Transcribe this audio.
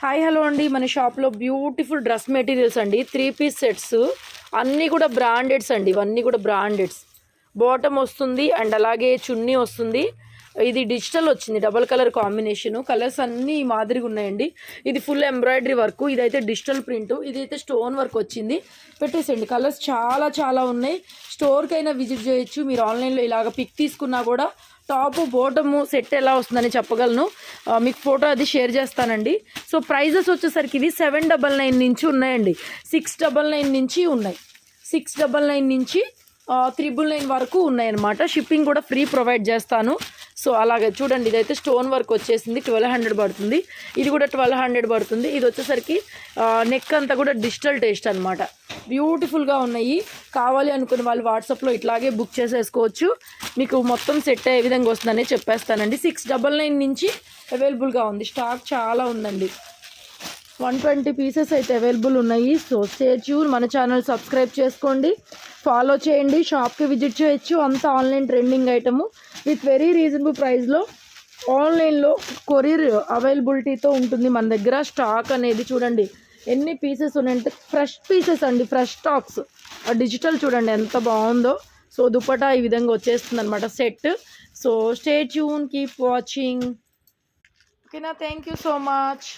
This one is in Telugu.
హాయ్ హలో అండి, మన షాప్లో బ్యూటిఫుల్ డ్రెస్ మెటీరియల్స్ అండి. 3 పీస్ సెట్స్ అన్నీ కూడా బ్రాండెడ్స్ అండి. ఇవన్నీ కూడా బ్రాండెడ్స్. బాటమ్ వస్తుంది అండ్ అలాగే చున్నీ వస్తుంది. ఇది డిజిటల్ వచ్చింది, డబల్ కలర్ కాంబినేషన్. కలర్స్ అన్నీ మాదిరిగా ఉన్నాయండి. ఇది ఫుల్ ఎంబ్రాయిడరీ వర్క్, ఇదైతే డిజిటల్ ప్రింట్, ఇదైతే స్టోన్ వర్క్ వచ్చింది. పెట్టేసేయండి. కలర్స్ చాలా చాలా ఉన్నాయి. స్టోర్కి అయినా విజిట్ చేయొచ్చు. మీరు ఆన్లైన్లో ఇలాగ పిక్ తీసుకున్నా కూడా టాప్ బాటము సెట్ ఎలా వస్తుందని చెప్పగలను. మీకు ఫోటో అది షేర్ చేస్తానండి. సో ప్రైజెస్ వచ్చేసరికి ఇవి 799 నుంచి ఉన్నాయండి. 699 నుంచి ఉన్నాయి. 699 నుంచి 399 వరకు ఉన్నాయన్నమాట. షిప్పింగ్ కూడా ఫ్రీ ప్రొవైడ్ చేస్తాను. సో అలాగే చూడండి, ఇదైతే స్టోన్ వర్క్ వచ్చేసింది, 1200 పడుతుంది. ఇది కూడా 1200 పడుతుంది. ఇది వచ్చేసరికి నెక్ అంతా కూడా డిజిటల్ టేస్ట్ అనమాట. బ్యూటిఫుల్గా ఉన్నాయి. కావాలి అనుకున్న వాళ్ళు వాట్సాప్లో ఇట్లాగే బుక్ చేసేసుకోవచ్చు. మీకు మొత్తం సెట్ అయ్యే విధంగా వస్తుందని చెప్పేస్తానండి. 699 నుంచి అవైలబుల్గా ఉంది. స్టాక్ చాలా ఉందండి. 120 పీసెస్ అయితే అవైలబుల్ ఉన్నాయి. So stay tune. మన ఛానల్ సబ్స్క్రైబ్ చేసుకోండి, ఫాలో చేయండి. షాప్కి విజిట్ చేయొచ్చు. అంతా online trending item with very reasonable ప్రైస్లో ఆన్లైన్లో కొరియర్ అవైలబిలిటీతో ఉంటుంది మన దగ్గర. స్టాక్ అనేది చూడండి ఎన్ని పీసెస్ ఉన్నాయంటే ఫ్రెష్ పీసెస్ అండి, ఫ్రెష్ స్టాక్స్. డిజిటల్ చూడండి ఎంత బాగుందో. సో దుపట్టా ఈ విధంగా వచ్చేస్తుంది అనమాట set. So stay tune, keep watching. ఓకేనా, థ్యాంక్ యూ సో మచ్.